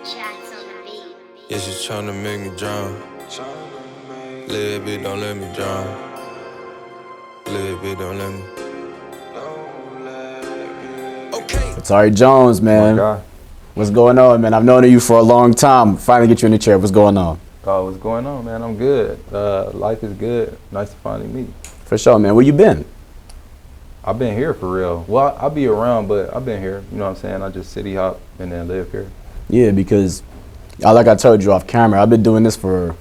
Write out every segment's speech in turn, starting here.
Yeah, she tryna make me drown. Little bit, don't let me drown. Little bit, don't let me. Okay. Atari Jones, man. My guy. What's going on, man? I've known you for a long time. Finally get you in the chair. What's going on? Oh, what's going on, man? I'm good. Life is good. Nice to finally meet. For sure, man. Where you been? I've been here for real. Well, I'll be around, but I've been here. You know what I'm saying? I just city hop and then live here. Yeah, because like I told you off camera, I've been doing this I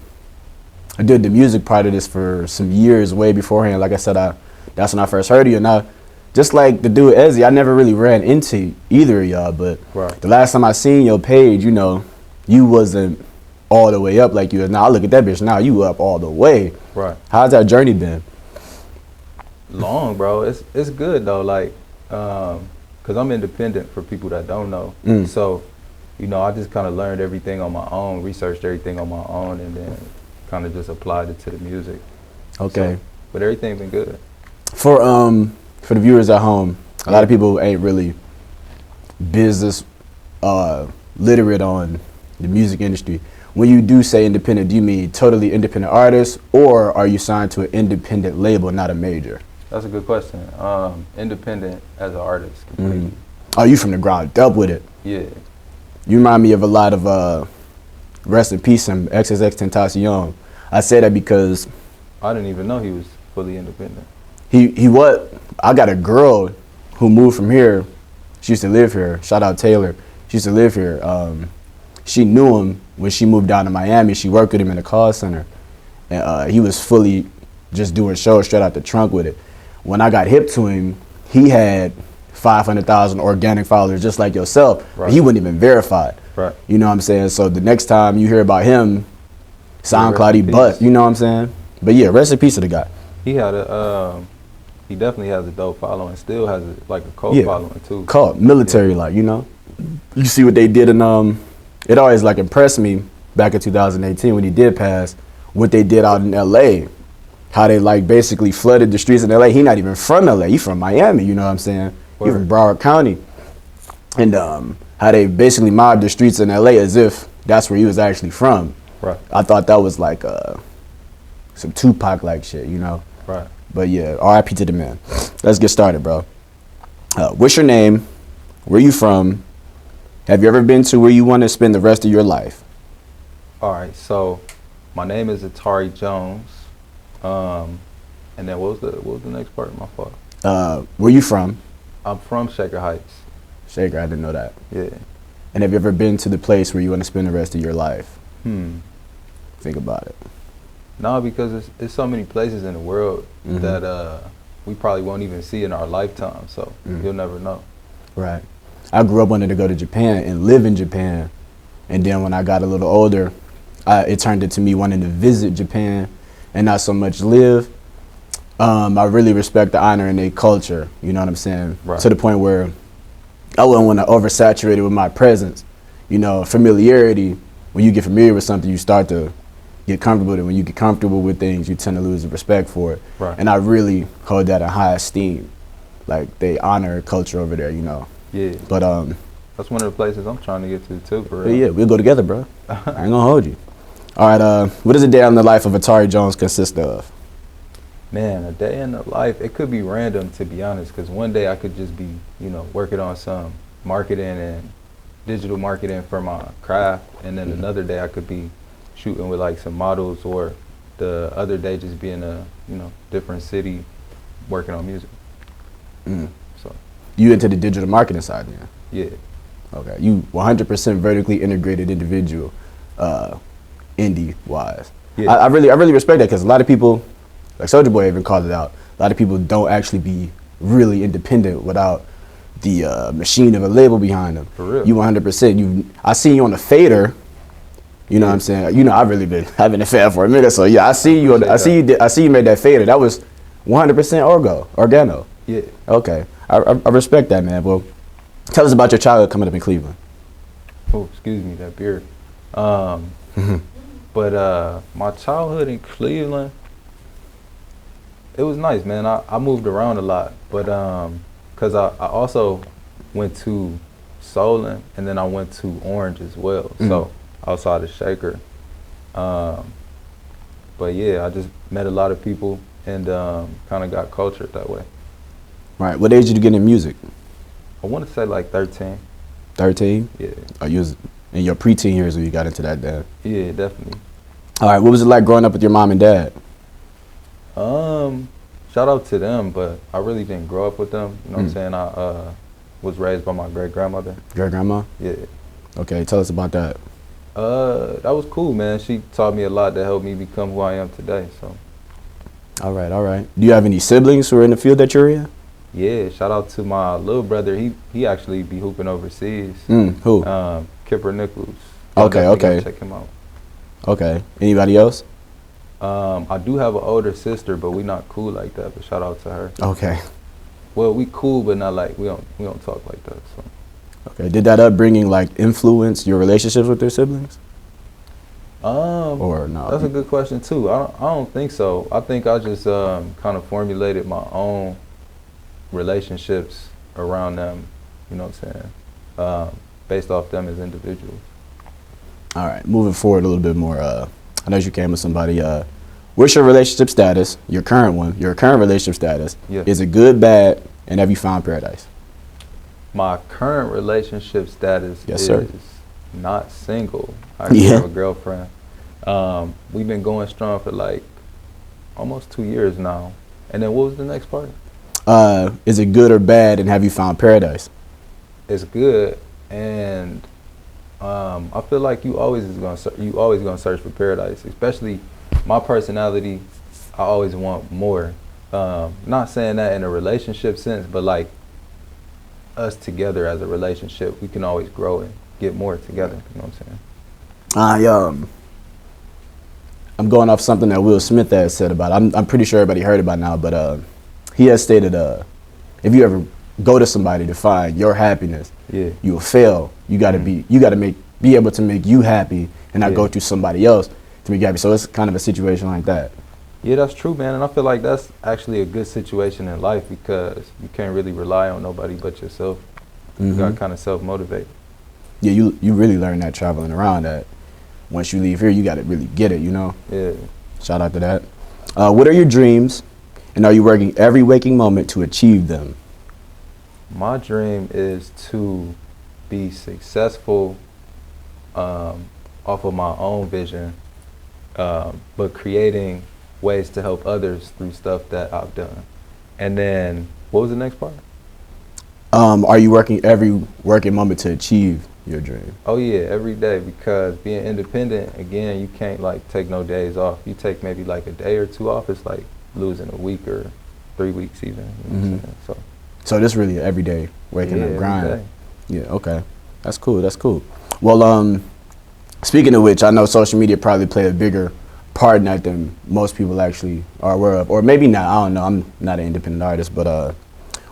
did the music part of this for some years way beforehand. Like I said, that's when I first heard of you. And just like the dude Ezzy, I never really ran into either of y'all, but Right. the last time I seen your page, you wasn't all the way up like you is now. I look at that bitch now, you up all the way. Right. How's that journey been? Long, bro. It's good though, like, cause I'm independent for people that don't know. So, I just kind of learned everything on my own, researched everything on my own, and then kind of just applied it to the music. Okay. So, but everything been good. For the viewers at home, a lot of people ain't really business literate on the music industry. When you do say independent, do you mean totally independent artist, or are you signed to an independent label, not a major? That's a good question. Independent as an artist, completely. Oh, you from the ground up with it? Yeah. You remind me of a lot of rest in peace and XIV Tentacion. I say that because I didn't even know he was fully independent. he what? I got a girl who moved from here. She used to live here. Shout out Taylor. She used to live here. She knew him when she moved down to Miami. She worked with him in the call center, and he was fully just doing shows straight out the trunk with it. When I got hip to him, he had 500,000 organic followers, just like yourself. Right. He wasn't even verified. Right. You know what I'm saying? So the next time you hear about him, SoundCloud, he Rest in butt. peace. You know what I'm saying? But yeah, rest in peace to the guy. He had he definitely has a dope following. Still has a cult Yeah. following too. Called military, like, You see what they did in it always like impressed me back in 2018 when he did pass, what they did out in LA. How they like basically flooded the streets in LA. He not even from LA, he from Miami, you know what I'm saying? He from Broward County. And how they basically mobbed the streets in LA as if that's where he was actually from. Right. I thought that was like some Tupac like shit, Right. But yeah, RIP to the man. Let's get started, bro. What's your name? Where you from? Have you ever been to where you want to spend the rest of your life? All right. So, my name is Atari Jones. And then what was the next part of my fault? Where you from? I'm from Shaker Heights. Shaker, I didn't know that. Yeah. And have you ever been to the place where you want to spend the rest of your life? Think about it. No, because there's so many places in the world that we probably won't even see in our lifetime. So you'll never know. Right. I grew up wanting to go to Japan and live in Japan. And then when I got a little older, it turned into me wanting to visit Japan and not so much live. I really respect the honor in their culture, you know what I'm saying? Right. To the point where I wouldn't want to oversaturate it with my presence. Familiarity, when you get familiar with something, you start to get comfortable with it. When you get comfortable with things, you tend to lose the respect for it. Right. And I really hold that in high esteem. Like, they honor culture over there, Yeah. But That's one of the places I'm trying to get to too, for but real. yeah, we'll go together, bro. I ain't gonna hold you. All right, what does a day in the life of Atari Jones consist of? Man, a day in the life, it could be random, to be honest, because one day I could just be, working on some marketing and digital marketing for my craft, and then another day I could be shooting with like some models, or the other day just be in a, different city working on music. So, You into the digital marketing side then? yeah. Okay, you 100% vertically integrated individual, indie-wise. Yeah. I really respect that, because a lot of people, like Soulja Boy even called it out, a lot of people don't actually be really independent without the machine of a label behind them. For real. You 100%. I seen you on the fader. You know what I'm saying? I've really been having a fan for a minute, so yeah, I see you. I see you made that fader. That was 100% organo. Yeah. Okay, I respect that, man. Well, tell us about your childhood coming up in Cleveland. Oh, excuse me, that beard. But my childhood in Cleveland, it was nice, man. I moved around a lot, but because I also went to Solon, and then I went to Orange as well. So outside of Shaker. But yeah, I just met a lot of people and kind of got cultured that way. Right. What age did you get in music? I want to say like 13. 13? Yeah. Oh, you was in your preteen years when you got into that, then? Yeah, definitely. All right. What was it like growing up with your mom and dad? Shout out to them, but I really didn't grow up with them. You know what I'm saying? I was raised by my great-grandmother. Great-grandma? Yeah. Okay, tell us about that. That was cool, man. She taught me a lot that helped me become who I am today. So. All right, all right. Do you have any siblings who are in the field that you're in? Yeah, shout out to my little brother. He actually be hooping overseas. Who? Kipper Nichols. Okay, okay. Check him out. Okay. Anybody else? I do have an older sister, but we not cool like that. But shout out to her. Okay. Well, we cool, but not like we don't talk like that. So. Okay. Did that upbringing like influence your relationships with your siblings? Or no? That's a good question too. I don't think so. I think I just kind of formulated my own relationships around them. You know what I'm saying? Based off them as individuals. All right. Moving forward a little bit more. I know you came with somebody. What's your relationship status? Your current one. Your current relationship status. Yeah. Is it good, bad, and have you found paradise? My current relationship status is not single. I actually have a girlfriend. We've been going strong for like almost 2 years now. And then what was the next part? Is it good or bad, and have you found paradise? It's good, and I feel like you always gonna search for paradise. Especially my personality, I always want more. Not saying that in a relationship sense, but like us together as a relationship, we can always grow and get more together. You know what I'm saying? I'm going off something that Will Smith has said about it. I'm pretty sure everybody heard about it now, but he has stated if you ever go to somebody to find your happiness, you will fail. You gotta be able to make you happy and not go to somebody else to make you happy. So it's kind of a situation like that. Yeah, that's true, man. And I feel like that's actually a good situation in life because you can't really rely on nobody but yourself. You gotta kind of self-motivate. Yeah, you really learn that traveling around, that once you leave here, you gotta really get it, you know? Yeah. Shout out to that. What are your dreams, and are you working every waking moment to achieve them? My dream is to be successful off of my own vision, but creating ways to help others through stuff that I've done. And then, what was the next part? Are you working every working moment to achieve your dream? Oh yeah, every day, because being independent, again, you can't like take no days off. You take maybe like a day or two off, it's like losing a week or 3 weeks even. You know what I'm saying? So this really an everyday waking up grind. Every day. Yeah, okay. That's cool, that's cool. Well, speaking of which, I know social media probably play a bigger part in that than most people actually are aware of. Or maybe not, I don't know, I'm not an independent artist, but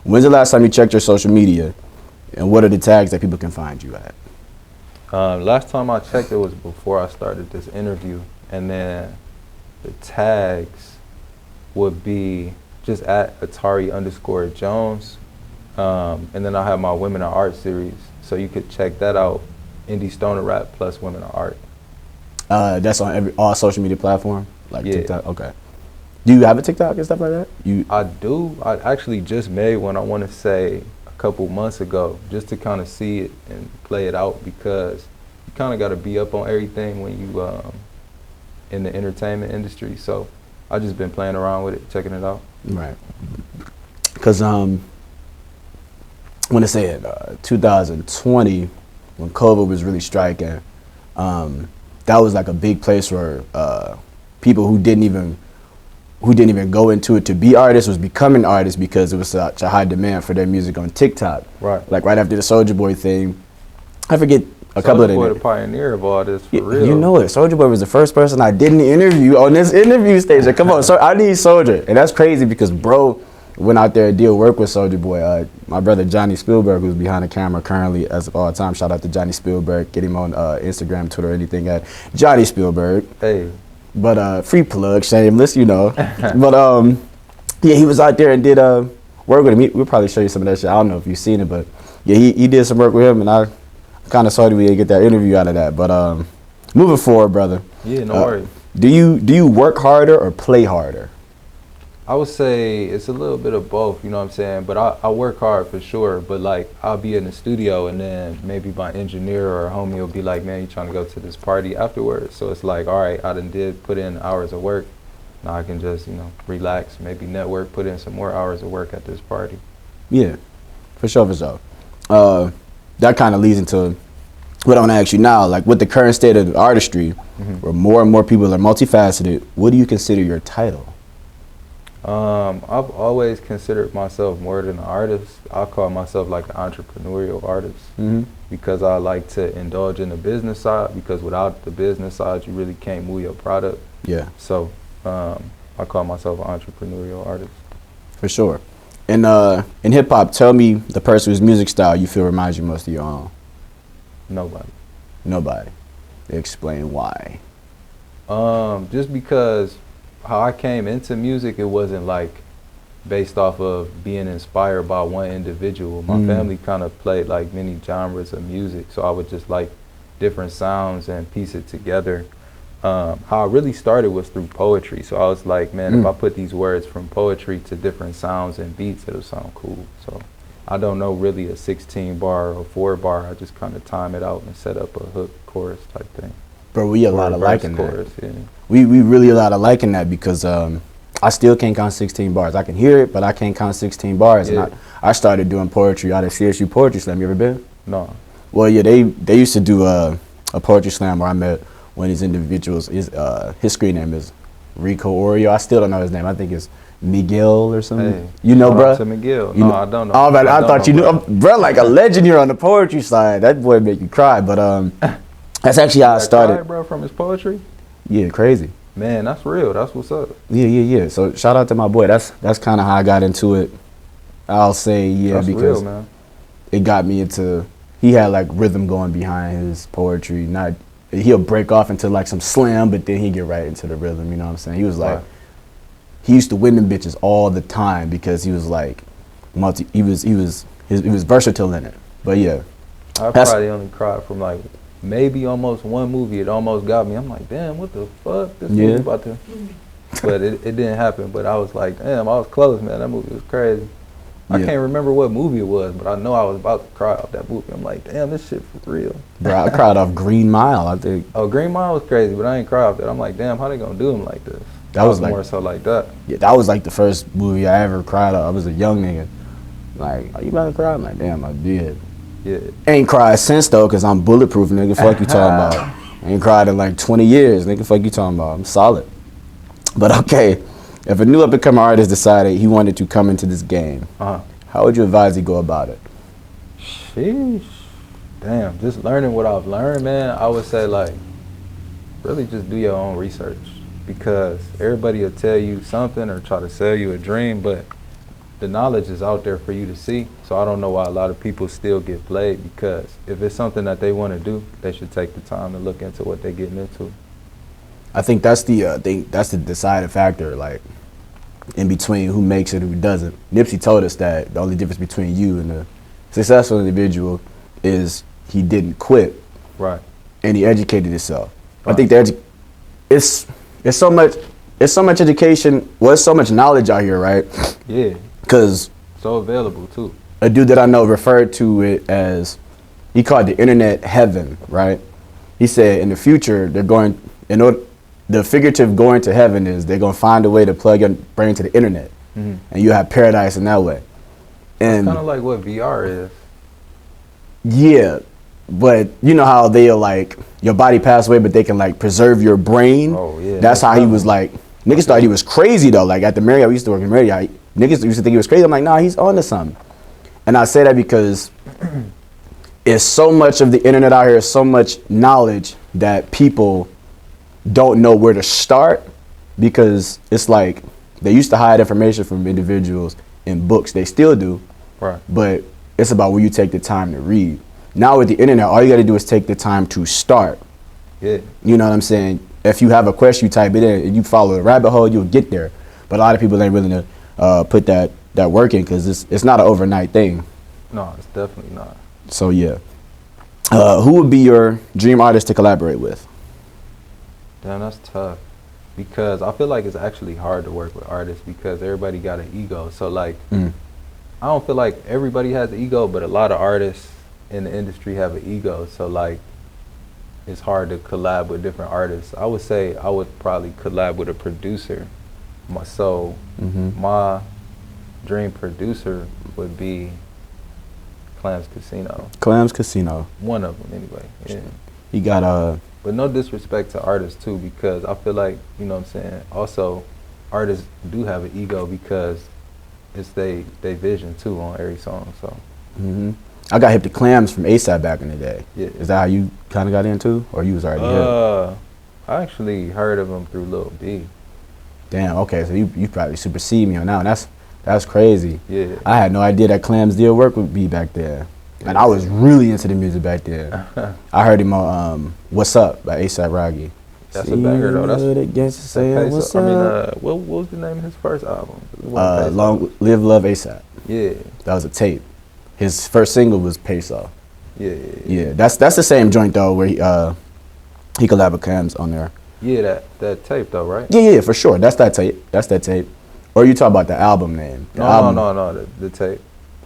when's the last time you checked your social media, and what are the tags that people can find you at? Last time I checked, it was before I started this interview, and then the tags would be just at Atari_Jones, and then I have my Women of Art series, so you could check that out, Indie Stoner Rap plus Women of Art. That's on all social media platform, like TikTok. Okay. Do you have a TikTok and stuff like that? I do. I actually just made one. I want to say a couple months ago, just to kind of see it and play it out, because you kind of got to be up on everything when you in the entertainment industry. So I just been playing around with it, checking it out. Right. Because I want to say it 2020, when COVID was really striking, that was like a big place where people who didn't even go into it to be artists was becoming artists because it was such a high demand for their music on TikTok. Right. Like right after the Soulja Boy thing, I forget a couple of them. Soulja Boy, the pioneer of all this, for real. You know it. Soulja Boy was the first person I didn't interview on this interview stage. Like, come on, so I need Soulja, and that's crazy because bro went out there and did work with Soulja Boy. My brother Johnny Spielberg, who's behind the camera currently as of all time. Shout out to Johnny Spielberg. Get him on Instagram, Twitter, anything at Johnny Spielberg. Hey. But free plug, shameless, you know. But yeah, he was out there and did work with him. We'll probably show you some of that shit. I don't know if you've seen it, but yeah, he did some work with him, and I kind of sorry we didn't get that interview out of that. But moving forward, brother. Yeah, no worries. Do you work harder or play harder? I would say it's a little bit of both, you know what I'm saying? But I work hard for sure, but like I'll be in the studio and then maybe my engineer or a homie will be like, man, you trying to go to this party afterwards? So it's like, all right, I did put in hours of work. Now I can just, relax, maybe network, put in some more hours of work at this party. Yeah, for sure. That kind of leads into what I want to ask you now. Like with the current state of artistry, where more and more people are multifaceted, what do you consider your title? I've always considered myself more than an artist. I call myself like an entrepreneurial artist because I like to indulge in the business side, because without the business side, you really can't move your product. Yeah. So I call myself an entrepreneurial artist. For sure. And in hip hop, tell me the person whose music style you feel reminds you most of your own. Nobody. Explain why. Just because how I came into music, it wasn't like based off of being inspired by one individual. My family kind of played like many genres of music, so I would just like different sounds and piece it together. How I really started was through poetry. So I was like, man, if I put these words from poetry to different sounds and beats, it'll sound cool. So I don't know really a 16 bar or 4 bar. I just kind of time it out and set up a hook chorus type thing. Bro, we a lot of liking chorus, that. Yeah. We really a lot of liking that because I still can't count 16 bars. I can hear it, but I can't count 16 bars. Yeah. And I started doing poetry out of CSU Poetry Slam. You ever been? No. Well, yeah, they used to do a poetry slam where I met one of these individuals. His screen name is Rico Oreo. I still don't know his name. I think it's Miguel or something. Hey, you know, bro? To Miguel. No, I don't know. Oh, man, I thought you knew. Bro, like a legend here on the poetry side. That boy make you cry. But that's actually how I started. Cried, bro, from his poetry? Yeah, crazy. Man, that's real. That's what's up. Yeah. So shout out to my boy. That's kind of how I got into it. I'll say that's because real, man. It got me into. He had like rhythm going behind his poetry. He'll break off into like some slam, but then he'd get right into the rhythm. You know what I'm saying? He was like, he used to win them bitches all the time because he was like he was versatile in it. But yeah, I probably only cried from like maybe almost one movie. It almost got me. I'm like, damn, what the fuck? This movie about to. But it didn't happen. But I was like, damn, I was close, man. That movie was crazy. I can't remember what movie it was, but I know I was about to cry off that movie. I'm like, damn, this shit for real. Bro, I cried off Green Mile, I think. Oh, Green Mile was crazy, but I ain't cry off that. I'm like, damn, how they gonna do him like this? That was like, more so like that. Yeah, that was like the first movie I ever cried off. I was a young nigga. Like, are you about to cry? I'm like, damn, I did. Yeah. Ain't cried since though, cause I'm bulletproof, nigga. Fuck you talking about? Ain't cried in like 20 years, nigga. Fuck you talking about? I'm solid. But okay, if a new up-and-coming artist decided he wanted to come into this game, how would you advise he go about it? Sheesh. Damn, just learning what I've learned, man. I would say like, really just do your own research, because everybody will tell you something or try to sell you a dream, but the knowledge is out there for you to see. So I don't know why a lot of people still get played, because if it's something that they want to do, they should take the time to look into what they're getting into. I think that's the deciding factor, like in between who makes it and who doesn't. Nipsey told us that the only difference between you and a successful individual is he didn't quit, right? And he educated himself. Right. I think it's so much education. Well, it's so much knowledge out here, right? Yeah. Because so available too. A dude that I know referred to it as, he called the internet heaven, right? He said in the future the figurative going to heaven is they're gonna find a way to plug your brain to the internet, and you have paradise in that way. And it's kind of like what VR is. Yeah, but you know how they'll like your body pass away, but they can like preserve your brain. Oh yeah. That's how he was like. Niggas thought he was crazy though. Like at the Marriott, we used to work in Marriott. Niggas used to think he was crazy. I'm like, nah, he's on to something. And I say that because it's so much of the internet out here, so much knowledge that people don't know where to start, because it's like they used to hide information from individuals in books. They still do. Right. But it's about where you take the time to read. Now with the internet, all you got to do is take the time to start. Yeah. You know what I'm saying? If you have a question, you type it in and you follow the rabbit hole, you'll get there. But a lot of people ain't willing to put that work in, because it's not an overnight thing. No, it's definitely not. So yeah. Who would be your dream artist to collaborate with? Damn, that's tough. Because I feel like it's actually hard to work with artists because everybody got an ego. So like, I don't feel like everybody has an ego, but a lot of artists in the industry have an ego. So like, it's hard to collab with different artists. I would say I would probably collab with a producer. My dream producer would be Clams Casino. Clams Casino. One of them anyway. Yeah. He got But no disrespect to artists too, because I feel like, you know what I'm saying, also artists do have an ego because it's they vision too on every song. So I got hip to Clams from ASAP back in the day. Yeah. Is that how you kind of got into, or you was already hip? I actually heard of him through Lil B. Damn. Okay, so you probably supersede me on that one. That's crazy. Yeah. I had no idea that Clams did work with B back there. And I was really into the music back then. I heard him on What's Up by A$AP Rocky. That's a banger though. That's What's Up? What was the name of his first album? Long Live Love A$AP. Yeah. That was a tape. His first single was Pace Off. Yeah. That's the same joint though where he collabed with Clams on there. Yeah, that tape though, right? Yeah, for sure. That's that tape. Or you talk about the album name? No, the tape.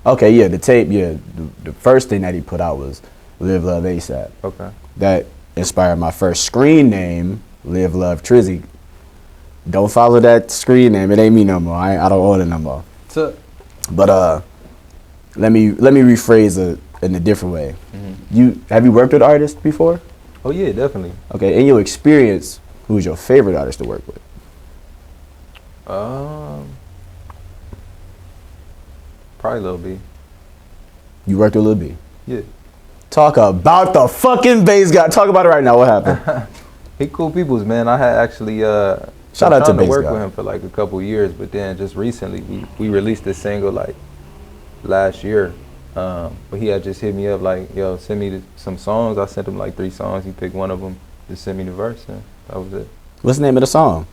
Okay, yeah, the tape, yeah. The first thing that he put out was Live Love A$AP. Okay. That inspired my first screen name, Live Love Trizzy. Don't follow that screen name. It ain't me no more. I don't own it no more. But let me rephrase it in a different way. Have you worked with artists before? Oh yeah, definitely. Okay, in your experience, who's your favorite artist to work with? Probably Lil B. You worked with Lil B? Yeah. Talk about the fucking bass guy. Talk about it right now. What happened? He cool peoples, man. I had actually shout out to bass work guy. with him for like a couple years, but then just recently we released this single like last year. But he had just hit me up like, yo, send me some songs. I sent him like 3 songs. He picked one of them. Just sent me the verse, and that was it. What's the name of the song?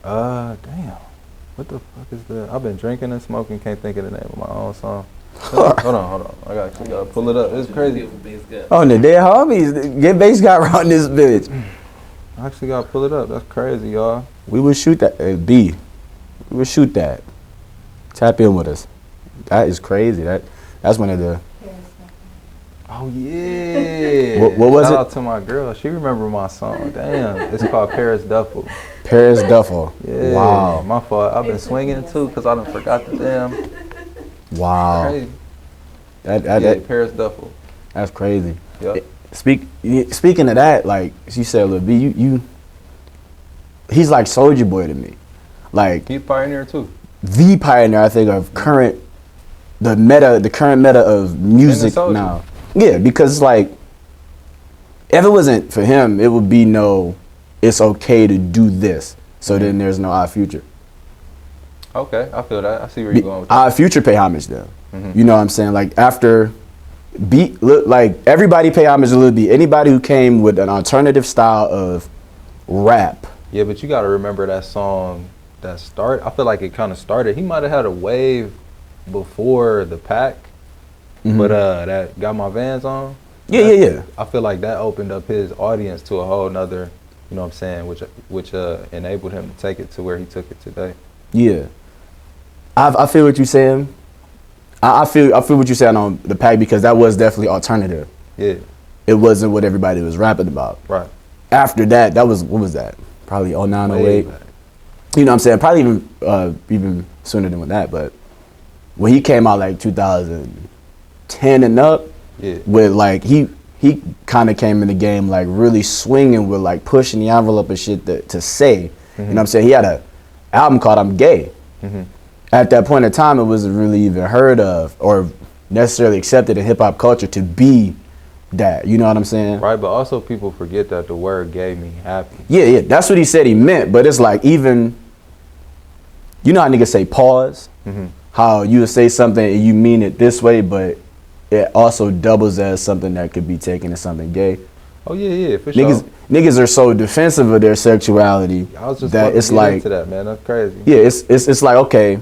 Damn. What the fuck is that? I've been drinking and smoking, can't think of the name of my own song. Hold on. I gotta pull it up. It's crazy. Oh, the dead homies. Get bass guy around this bitch. I actually gotta pull it up. That's crazy, y'all. We would shoot that. B. We would shoot that. Tap in with us. That is crazy. That's one of the. Oh yeah. What was it? Shout out to my girl. She remember my song. Damn. It's called Paris Duffel. Paris Duffel. Yeah. Wow. My fault. I've been swinging too because I done forgot the damn. Wow. Crazy. That Paris Duffel. That's crazy. Yep. Speaking of that, like you said, Lil B, he's like Soulja Boy to me. Like He's pioneer too. The pioneer, I think, of the current meta of music now. Yeah, because like if it wasn't for him, it would be it's okay to do this. So then there's no Odd Future. Okay, I feel that. I see where you're going with that. Odd Future pay homage to him. You know what I'm saying? Like after like everybody pay homage to Lil B. Anybody who came with an alternative style of rap. Yeah, but you got to remember that song that started. I feel like it kind of started. He might have had a wave before the Pack, but that Got My Vans On. Yeah. I feel like that opened up his audience to a whole nother, you know what I'm saying, which enabled him to take it to where he took it today. Yeah. I feel what you're saying. I feel what you're saying on the Pack because that was definitely alternative. Yeah. It wasn't what everybody was rapping about. Right. After that, what was that? Probably 09, 08. You know what I'm saying? Probably even sooner than that. But when he came out like 2010 and up, with like he kind of came in the game like really swinging with like pushing the envelope and shit to say. You know what I'm saying? He had an album called I'm Gay. At that point in time, it wasn't really even heard of or necessarily accepted in hip hop culture to be that. You know what I'm saying? Right, but also people forget that the word gay mean happy. Yeah, that's what he said he meant. But it's like even, you know how niggas say pause? How you would say something and you mean it this way, but it also doubles as something that could be taken as something gay. Oh yeah, for sure. Niggas are so defensive of their sexuality I was just that it's like into that, man. That's crazy. Yeah, it's like okay.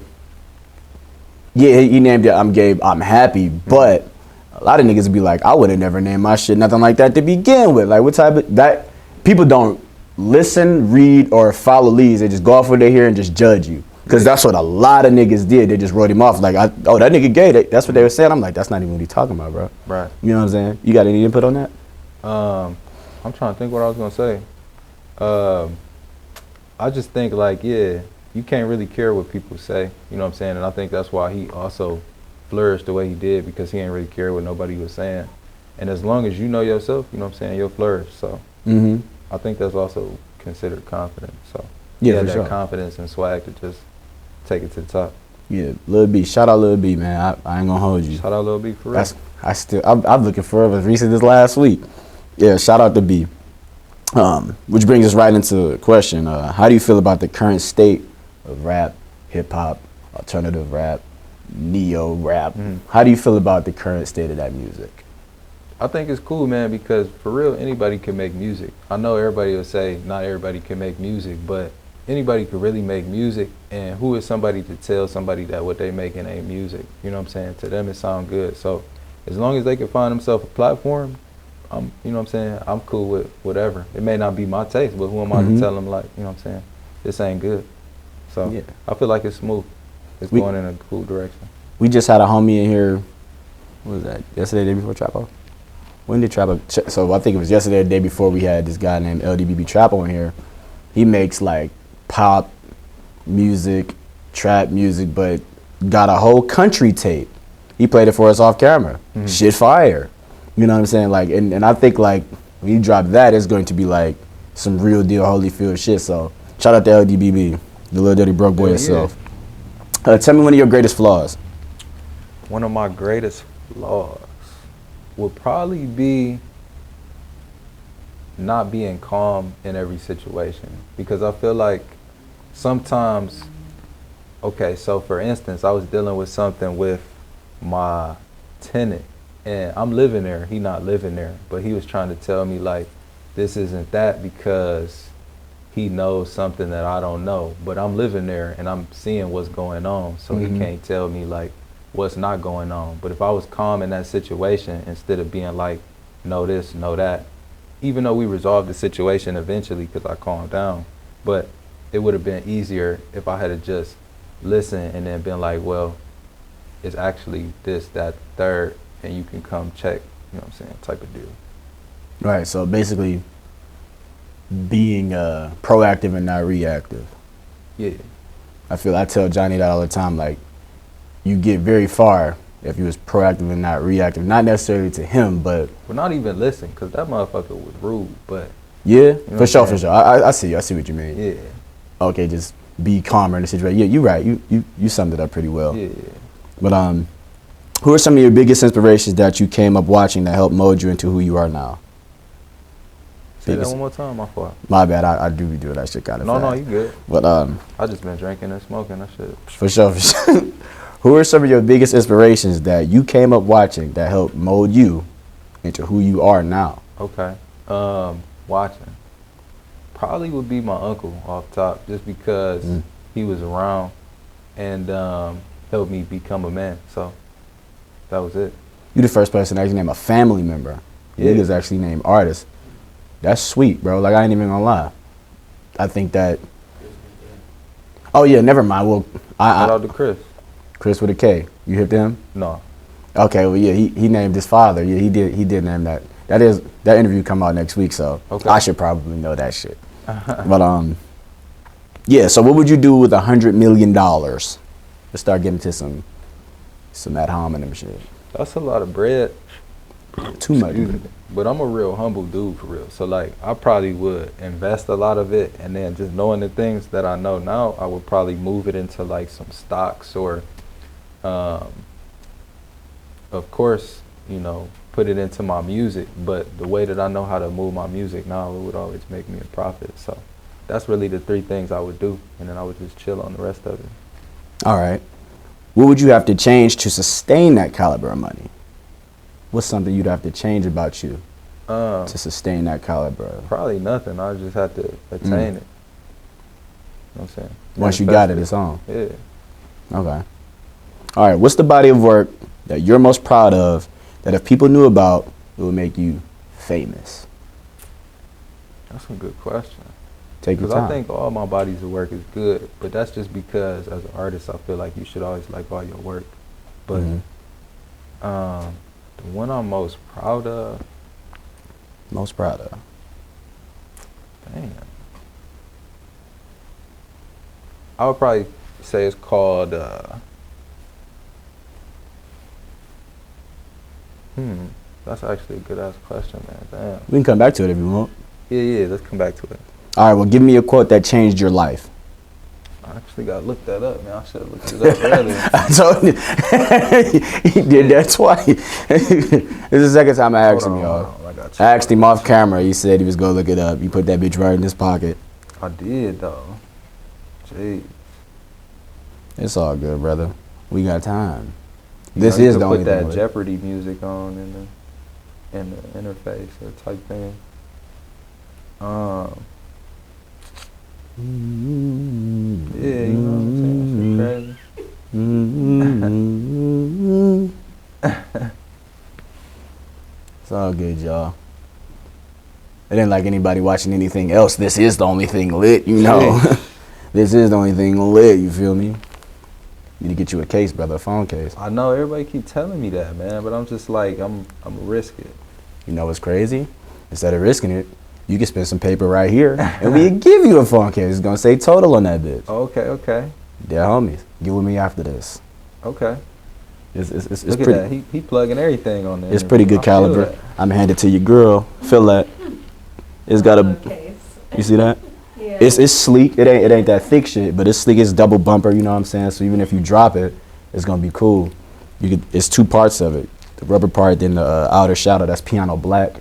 Yeah, he named it I'm Gabe, I'm Happy, but a lot of niggas would be like, I would have never named my shit nothing like that to begin with. Like, what type of, that, people don't listen, read, or follow leads. They just go off what they hear and just judge you. Because that's what a lot of niggas did. They just wrote him off. Like, oh, that nigga gay. That's what they were saying. I'm like, that's not even what he talking about, bro. Right. You know what I'm saying? You got any input on that? I'm trying to think what I was gonna say. I just think like, yeah, you can't really care what people say. You know what I'm saying? And I think that's why he also flourished the way he did, because he didn't really care what nobody was saying. And as long as you know yourself, you know what I'm saying, you'll flourish. So I think that's also considered confidence. So yeah, for that sure. Confidence and swag to just take it to the top. Yeah, Lil B. Shout out Lil B, man. I ain't gonna hold you. Shout out Lil B for real. I'm looking for it as recent as last week. Yeah, shout out to B. Which brings us right into a question. How do you feel about the current state of rap, hip hop, alternative rap, neo rap? How do you feel about the current state of that music? I think it's cool, man, because for real, anybody can make music. I know everybody will say not everybody can make music, but anybody could really make music. And who is somebody to tell somebody that what they making ain't music? You know what I'm saying? To them, it sound good. So as long as they can find themselves a platform, you know what I'm saying, I'm cool with whatever. It may not be my taste, but who am I to tell them, like, you know what I'm saying, this ain't good. So yeah. I feel like it's smooth. It's going in a cool direction. We just had a homie in here, what was that, yesterday, day before Trapo? When did Trapo, so I think it was yesterday, the day before, we had this guy named LDBB Trapo in here. He makes like pop music, trap music, but got a whole country tape. He played it for us off camera. Shit fire. You know what I'm saying? Like, and I think like when you drop that, it's going to be like some real deal Holyfield shit. So shout out to LDBB, the little dirty broke boy itself. Tell me one of your greatest flaws. One of my greatest flaws would probably be not being calm in every situation, because I feel like sometimes, okay, so for instance, I was dealing with something with my tenant, and I'm living there, he not living there, but he was trying to tell me like, this isn't that because he knows something that I don't know, but I'm living there and I'm seeing what's going on, so he can't tell me like what's not going on. But if I was calm in that situation, instead of being like, know this, know that, even though we resolved the situation eventually because I calmed down, but it would have been easier if I had just listened and then been like, well, it's actually this, that, third, and you can come check, you know what I'm saying, type of deal. Right, so basically being proactive and not reactive. Yeah. I tell Johnny that all the time, like, you get very far if you was proactive and not reactive. Not necessarily to him, but... Well, not even listen, because that motherfucker was rude, but... Yeah, you know for sure. I see you. I see what you mean. Yeah. Okay, just be calmer in the situation. Yeah, you're right. You summed it up pretty well. Yeah. But who are some of your biggest inspirations that you came up watching that helped mold you into who you are now? Say that one more time, my fault. My bad, I do be doing that shit kind of fast. No, you good. But I just been drinking and smoking that shit. For sure. Who are some of your biggest inspirations that you came up watching that helped mold you into who you are now? Okay. Watching. Probably would be my uncle off top, just because he was around and helped me become a man. So that was it. You the first person to actually name a family member. Yeah. Niggas actually named artists. That's sweet, bro. Like, I ain't even gonna lie. I think that... Oh, yeah, never mind. Well, Shout out to Chris. Chris with a K. You hit him? No. Okay, well, yeah, he named his father. Yeah, he did name that. That interview come out next week, so okay. I should probably know that shit. But, yeah, so what would you do with $100 million? Let's start getting to some at home and them shit. That's a lot of bread. Too much. But I'm a real humble dude for real. So like, I probably would invest a lot of it, and then just knowing the things that I know now, I would probably move it into like some stocks, or of course, you know, put it into my music. But the way that I know how to move my music now, it would always make me a profit. So that's really the three things I would do, and then I would just chill on the rest of it. All right. What would you have to change to sustain that caliber of money? What's something you'd have to change about you to sustain that caliber? Probably nothing. I just have to attain it. You know what I'm saying? Once you got it, it's on. Yeah. Okay. All right, what's the body of work that you're most proud of that if people knew about, it would make you famous? That's a good question. Take your Because time. I think all my bodies of work is good, but that's just because as an artist, I feel like you should always like all your work. But Mhm. the one I'm most proud of, Most proud of. damn, I would probably say it's called. That's actually a good ass question, man. Damn. We can come back to it if you want. Yeah. Let's come back to it. All right, well, give me a quote that changed your life. I actually got to look that up, man. I should have looked it up earlier. I told you. He did that twice. This is the second time I asked him, y'all. Hold on, I got you. I asked him off camera. He said he was going to look it up. He put that bitch right in his pocket. I did, though. Jeez. It's all good, brother. We got time. You This know, you is could the only put that thing. Jeopardy music on in the interface or type thing. Yeah, you know what I'm saying? That's crazy. It's all good, y'all. It ain't like anybody watching anything else. This is the only thing lit, you know. This is the only thing lit, you feel me? Need to get you a case, brother, a phone case. I know everybody keep telling me that, man, but I'm just like, I'm gonna risk it. You know what's crazy? Instead of risking it, you can spend some paper right here, and we give you a phone case. It's gonna say total on that bitch. Okay. Yeah, homies, get with me after this. Okay. It's Look pretty. at that. He plugging everything on there. It's pretty good I feel caliber. that. I'm gonna hand it to your girl. Feel that? It's got a. Case. You see that? Yeah. It's sleek. It ain't that thick shit, but it's sleek. It's double bumper. You know what I'm saying? So even if you drop it, it's gonna be cool. It's two parts of it. The rubber part, then the outer shadow. That's piano black.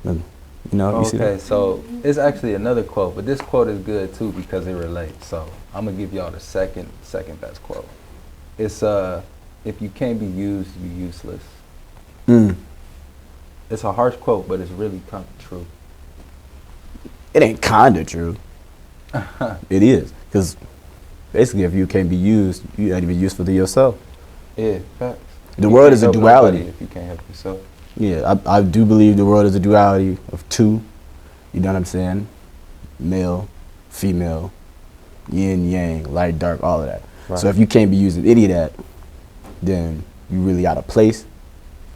And, you know, you see Okay, that? so it's actually another quote, but this quote is good too because it relates. So I'm gonna give y'all the second best quote. It's if you can't be used, you're useless. It's a harsh quote, but it's really kind of true. It ain't kinda true. It is, because basically, if you can't be used, you ain't even useful to yourself. Yeah, facts. The You world can't is a help duality. nobody if you can't help yourself. Yeah, I do believe the world is a duality of two. You know what I'm saying? Male, female, yin, yang, light, dark, all of that. Right. So if you can't be using any of that, then you really out of place,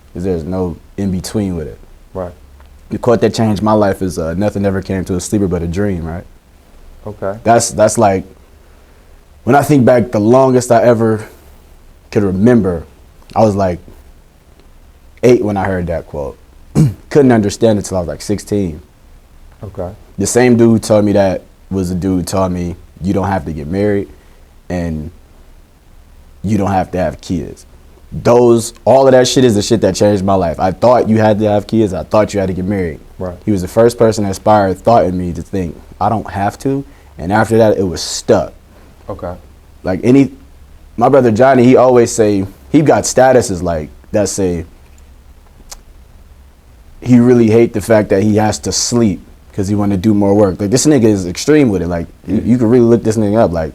because there's no in between with it. Right. The quote that changed my life is nothing ever came to a sleeper but a dream, right? Okay. That's like, when I think back, the longest I ever could remember, I was like 8 when I heard that quote. Couldn't understand it till I was like 16. Okay. The same dude who told me that was the dude who told me you don't have to get married and you don't have to have kids. All of that shit is the shit that changed my life. I thought you had to have kids. I thought you had to get married. Right. He was the first person that inspired thought in me to think, I don't have to. And after that, it was stuck. Okay. Like my brother Johnny, he always say, he got statuses like that say, he really hate the fact that he has to sleep because he want to do more work. Like, this nigga is extreme with it. Like, you can really look this nigga up, like,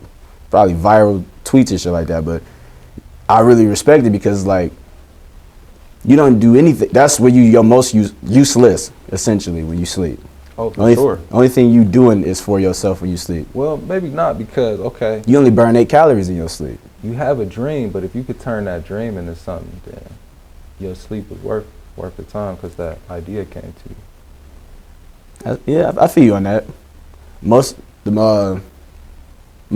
probably viral tweets and shit like that. But I really respect it because, like, you don't do anything. That's where you're most useless, essentially, when you sleep. Oh, for sure. Only thing you doing is for yourself when you sleep. Well, maybe not because, okay, You only burn 8 calories in your sleep. you have a dream, but if you could turn that dream into something, then your sleep was worth the time because that idea came to you. Yeah, I feel you on that. My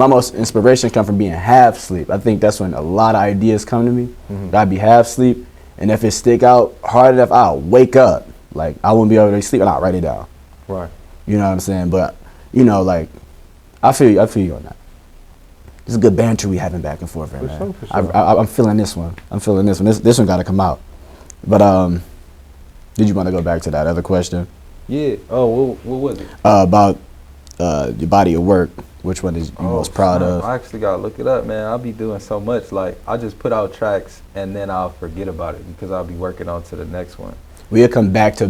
most inspiration come from being half sleep. I think that's when a lot of ideas come to me. Mhm. I'd be half sleep, and if it stick out hard enough, I'll wake up. Like, I wouldn't be able to sleep, and I'll write it down. Right. You know what I'm saying? But, you know, like, I feel you on that. It's a good banter we having back and forth right For now. sure, for sure. I'm feeling this one. This one got to come out. But did you want to go back to that other question Yeah. Oh, what was it? about your body of work? Which one is you most proud snap. of? I actually gotta look it up, man. I'll be doing so much. Like, I just put out tracks and then I'll forget about it because I'll be working on to the next one. We'll come back to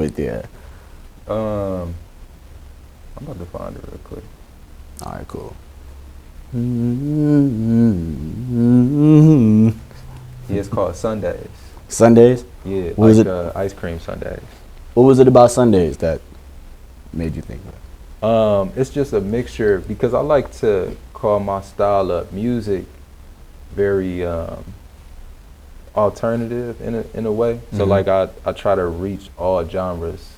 it there. I'm about to find it real quick. All right, cool. Yeah, it's called Sundays. Sundays? Yeah, What was like it? ice cream sundaes. What was it about Sundays that made you think that? It's just a mixture because I like to call my style of music very alternative in a way. So like I try to reach all genres.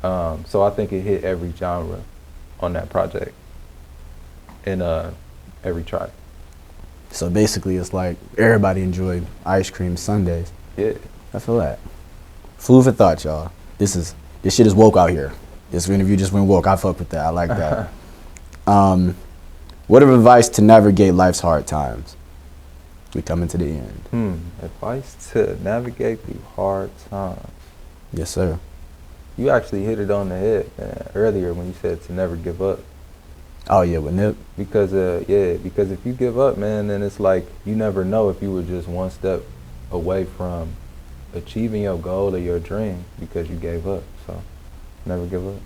So I think it hit every genre on that project in every track. So basically, it's like everybody enjoyed ice cream Sundays. Yeah. I feel that. Food for thought, y'all. This shit is woke out here. This interview just went woke. I fuck with that. I like that. What advice to navigate life's hard times? We coming to the end. Advice to navigate through hard times. Yes, sir. You actually hit it on the head, man, earlier when you said to never give up. Oh yeah, with Nip. Because because if you give up, man, then it's like you never know if you were just one step away from achieving your goal or your dream because you gave up. So never give up.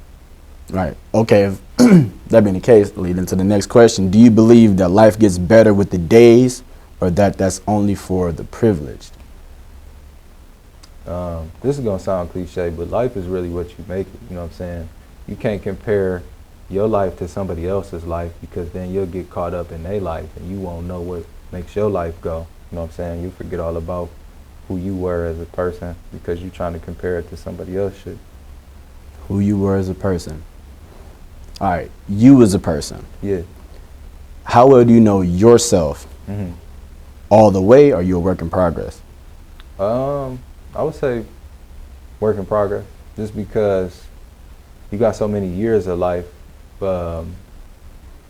Right. Okay. If that being the case, lead into the next question. Do you believe that life gets better with the days, or that that's only for the privileged? This is gonna sound cliche, but life is really what you make it. You know what I'm saying? You can't compare your life to somebody else's life because then you'll get caught up in their life and you won't know what makes your life go. You know what I'm saying? You forget all about who you were as a person because you're trying to compare it to somebody else's shit. Who you were as a person. All right. You as a person. Yeah. How well do you know yourself? All the way, or are you a work in progress? I would say work in progress, just because you got so many years of life. Well,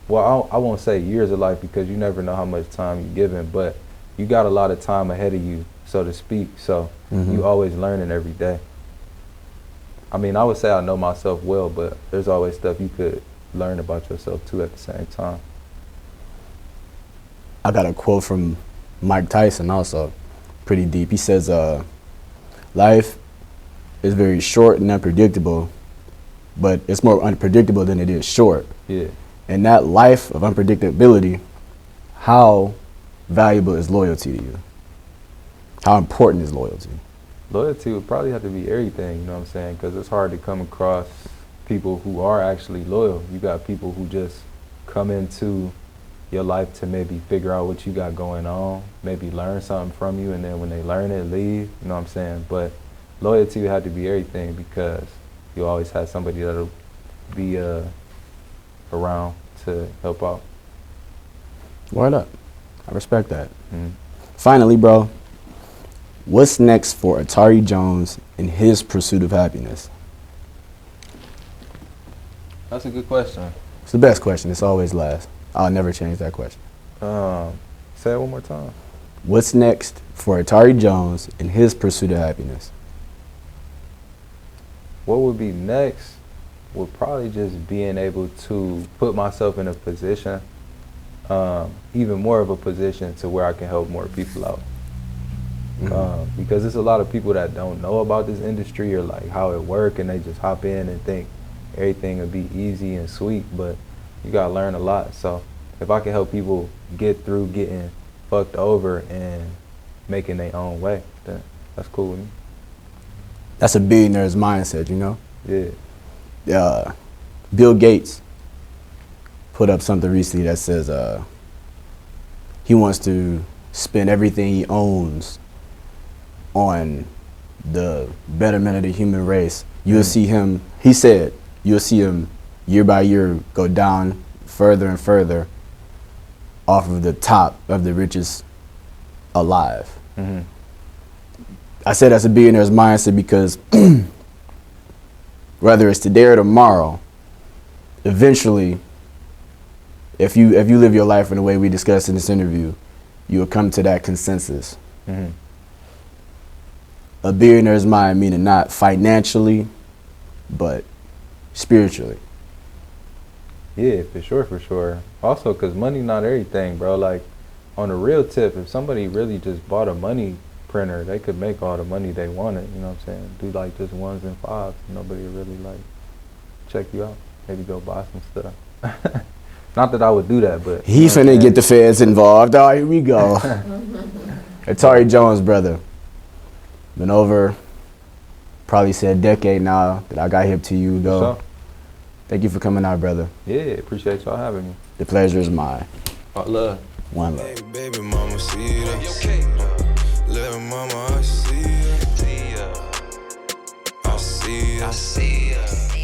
I won't say years of life because you never know how much time you're given, but you got a lot of time ahead of you, so to speak. So you always learning every day. I mean, I would say I know myself well, but there's always stuff you could learn about yourself too at the same time. I got a quote from Mike Tyson also, pretty deep. He says, life is very short and unpredictable, but it's more unpredictable than it is short. Yeah. And that life of unpredictability, how valuable is loyalty to you? How important is loyalty? Loyalty would probably have to be everything, you know what I'm saying? Because it's hard to come across people who are actually loyal. You got people who just come into your life to maybe figure out what you got going on, maybe learn something from you, and then when they learn it, leave, you know what I'm saying? But loyalty would have to be everything because you always have somebody that'll be around to help out. Word up. I respect that. Finally, bro, what's next for Atari Jones in his pursuit of happiness? That's a good question. It's the best question. It's always last. I'll never change that question. Say it one more time. What's next for Atari Jones in his pursuit of happiness? What would be next would probably just being able to put myself in a position, even more of a position to where I can help more people out. Because there's a lot of people that don't know about this industry or like how it works, and they just hop in and think everything will be easy and sweet, but you gotta learn a lot. So if I can help people get through getting fucked over and making their own way, then that's cool with me. That's a billionaire's mindset, you know? Yeah. Bill Gates put up something recently that says he wants to spend everything he owns on the betterment of the human race. You'll see him, he said, you'll see him year by year go down further and further off of the top of the richest alive. I say that's a billionaire's mindset because whether it's today or tomorrow, eventually, if you live your life in the way we discussed in this interview, you will come to that consensus. A billionaire's mind meaning not financially, but spiritually. Yeah, for sure. Also, because money not everything, bro. Like, on a real tip, if somebody really just bought a money printer, they could make all the money they wanted, you know what I'm saying? Do like just 1s and 5s. Nobody would really like check you out. Maybe go buy some stuff. Not that I would do that, but He finna get the feds involved. All right, here we go. Atari Jones, brother. Been over, probably said a decade now that I got hip to you, though. So, Thank you for coming out, brother. yeah, appreciate y'all having me. The pleasure is mine. All love. One love. Hey, baby mama, see that? Little mama, I see ya. I see ya.